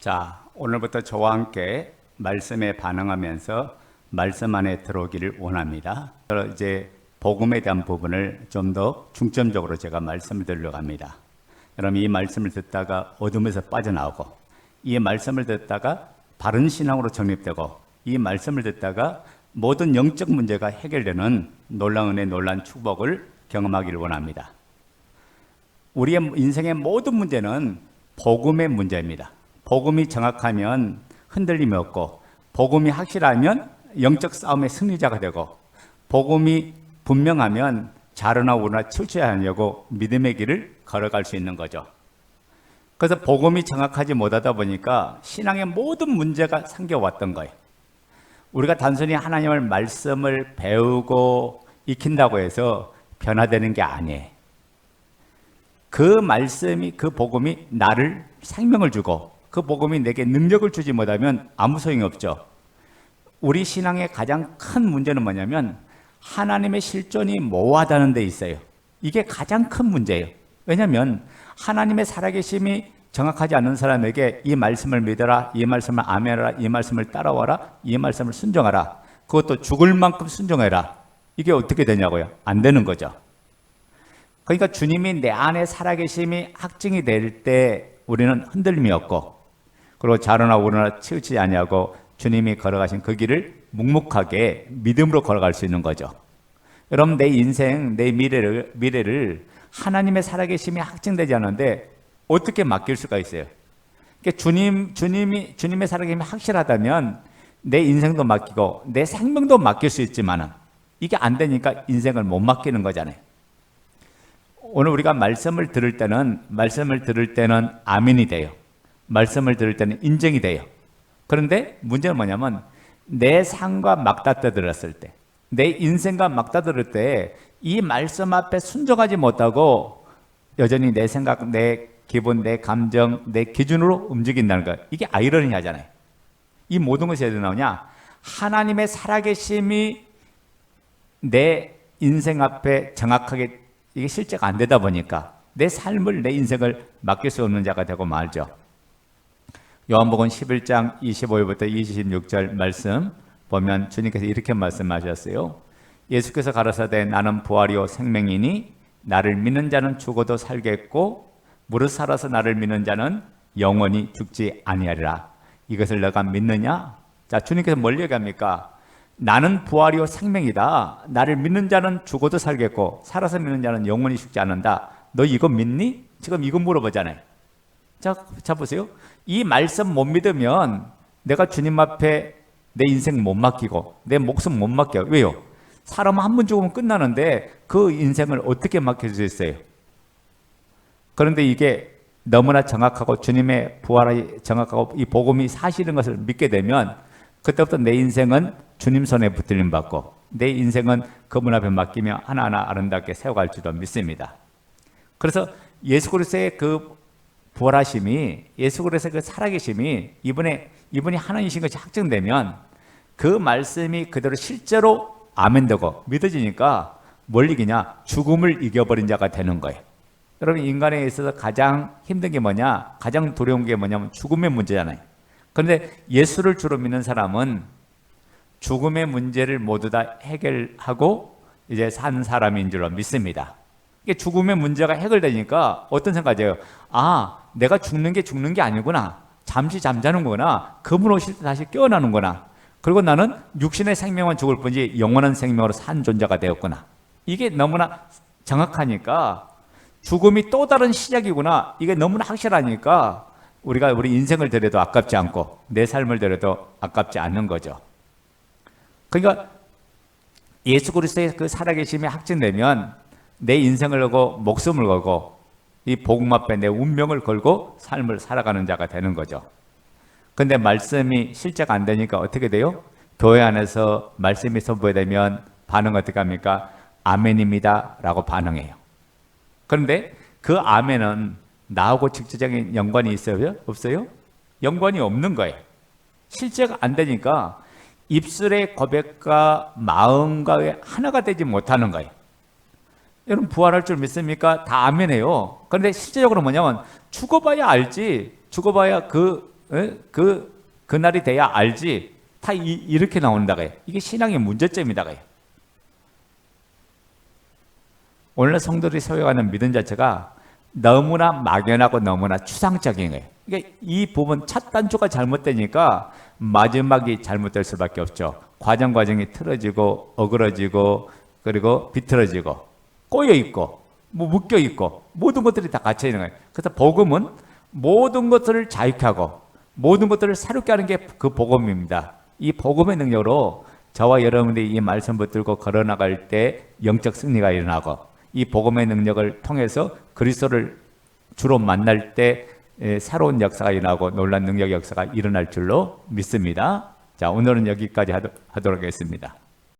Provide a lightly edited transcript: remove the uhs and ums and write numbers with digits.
자, 오늘부터 저와 함께 말씀에 반응하면서 말씀 안에 들어오기를 원합니다. 이제 복음에 대한 부분을 좀 더 중점적으로 제가 말씀을 드리려고 합니다. 여러분, 이 말씀을 듣다가 어둠에서 빠져나오고, 이 말씀을 듣다가 바른 신앙으로 정립되고, 이 말씀을 듣다가 모든 영적 문제가 해결되는 놀라운 은혜, 놀라운 축복을 경험하기를 원합니다. 우리의 인생의 모든 문제는 복음의 문제입니다. 복음이 정확하면 흔들림이 없고, 복음이 확실하면 영적 싸움의 승리자가 되고, 복음이 분명하면 자르나 우르나 치우쳐야 하려고 믿음의 길을 걸어갈 수 있는 거죠. 그래서 복음이 정확하지 못하다 보니까 신앙의 모든 문제가 생겨왔던 거예요. 우리가 단순히 하나님의 말씀을 배우고 익힌다고 해서 변화되는 게 아니에요. 그 말씀이, 그 복음이 나를 생명을 주고, 그 복음이 내게 능력을 주지 못하면 아무 소용이 없죠. 우리 신앙의 가장 큰 문제는 뭐냐면 하나님의 실존이 모호하다는 데 있어요. 이게 가장 큰 문제예요. 왜냐하면 하나님의 살아계심이 정확하지 않은 사람에게 이 말씀을 믿어라, 이 말씀을 아멘하라, 이 말씀을 따라와라, 이 말씀을 순종하라, 그것도 죽을 만큼 순종해라, 이게 어떻게 되냐고요? 안 되는 거죠. 그러니까 주님이 내 안에 살아계심이 확증이 될 때 우리는 흔들림이 없고, 그리고 자르나 우르나 치우치지 아니하고 주님이 걸어가신 그 길을 묵묵하게 믿음으로 걸어갈 수 있는 거죠. 여러분, 내 인생, 내 미래를 하나님의 살아계심이 확증되지 않는데 어떻게 맡길 수가 있어요? 그러니까 주님의 살아계심이 확실하다면 내 인생도 맡기고 내 생명도 맡길 수 있지만은 이게 안 되니까 인생을 못 맡기는 거잖아요. 오늘 우리가 말씀을 들을 때는 아멘이 돼요. 말씀을 들을 때는 인정이 돼요. 그런데 문제는 뭐냐면 내 삶과 맞닥뜨렸을 때, 내 인생과 맞닥뜨릴 때 이 말씀 앞에 순종하지 못하고 여전히 내 생각, 내 기분, 내 감정, 내 기준으로 움직인다는 것, 이게 아이러니하잖아요. 이 모든 것이 어디서 나오냐? 하나님의 살아계심이 내 인생 앞에 정확하게 이게 실제가 안 되다 보니까 내 삶을, 내 인생을 맡길 수 없는 자가 되고 말죠. 요한복음 11장 25절부터 26절 말씀 보면 주님께서 이렇게 말씀하셨어요. 예수께서 가라사대 나는 부활이요 생명이니 나를 믿는 자는 죽어도 살겠고 무릇 살아서 나를 믿는 자는 영원히 죽지 아니하리라. 이것을 너가 믿느냐? 자, 주님께서 뭘 얘기합니까? 나는 부활이요 생명이다. 나를 믿는 자는 죽어도 살겠고 살아서 믿는 자는 영원히 죽지 않는다. 너 이거 믿니? 지금 이거 물어보잖아요. 자 보세요. 이 말씀 못 믿으면 내가 주님 앞에 내 인생 못 맡기고 내 목숨 못 맡겨요. 왜요? 사람은 한 번 죽으면 끝나는데 그 인생을 어떻게 맡길 수 있어요? 그런데 이게 너무나 정확하고 주님의 부활이 정확하고 이 복음이 사실인 것을 믿게 되면 그때부터 내 인생은 주님 손에 붙들림 받고 내 인생은 그분 앞에 맡기며 하나하나 아름답게 세워갈 줄도 믿습니다. 그래서 예수 그리스도의 그 부활하심이, 예수 그리스도의 그 살아계심이 이분이 하나님이신 것이 확정되면 그 말씀이 그대로 실제로 아멘되고 믿어지니까 뭘 이기냐? 죽음을 이겨버린 자가 되는 거예요. 여러분, 인간에 있어서 가장 힘든 게 뭐냐? 가장 두려운 게 뭐냐면 죽음의 문제잖아요. 그런데 예수를 주로 믿는 사람은 죽음의 문제를 모두 다 해결하고 이제 산 사람인 줄로 믿습니다. 이게 죽음의 문제가 해결되니까 어떤 생각이에요? 아, 내가 죽는 게 아니구나. 잠시 잠자는 거구나. 그분 오실 때 다시 깨어나는구나. 그리고 나는 육신의 생명은 죽을 뿐이지 영원한 생명으로 산 존재가 되었구나. 이게 너무나 정확하니까 죽음이 또 다른 시작이구나. 이게 너무나 확실하니까 우리가 우리 인생을 들여도 아깝지 않고 내 삶을 들여도 아깝지 않는 거죠. 그러니까 예수 그리스도의 그 살아계심이 확증되면 내 인생을 걸고 목숨을 걸고 이 복음 앞에 내 운명을 걸고 삶을 살아가는 자가 되는 거죠. 그런데 말씀이 실제가 안 되니까 어떻게 돼요? 교회 안에서 말씀이 선포되면 반응 어떻게 합니까? 아멘입니다 라고 반응해요. 그런데 그 아멘은 나하고 직접적인 연관이 있어요? 없어요? 연관이 없는 거예요. 실제가 안 되니까 입술의 고백과 마음과 하나가 되지 못하는 거예요. 여러분, 부활할 줄 믿습니까? 다 아멘해요. 그런데 실제적으로 뭐냐면 죽어봐야 알지, 죽어봐야 그 그날이 돼야 알지. 다 이렇게 나온다고 해요. 이게 신앙의 문제점이다고 해요. 오늘 성도들이 소유하는 믿음 자체가 너무나 막연하고 너무나 추상적인 거예요. 그러니까 이 부분 첫 단추가 잘못되니까 마지막이 잘못될 수밖에 없죠. 과정이 틀어지고 어그러지고 그리고 비틀어지고 꼬여 있고 뭐 묶여 있고 모든 것들이 다 갇혀 있는 거예요. 그래서 복음은 모든 것들을 자유케 모든 것들을 새롭게 하는 게 그 복음입니다. 이 복음의 능력으로 저와 여러분들이 이 말씀 붙들고 걸어나갈 때 영적 승리가 일어나고 이 복음의 능력을 통해서 그리스도를 주로 만날 때 새로운 역사가 일어나고 놀라운 능력 역사가 일어날 줄로 믿습니다. 자, 오늘은 여기까지 하도록 하겠습니다.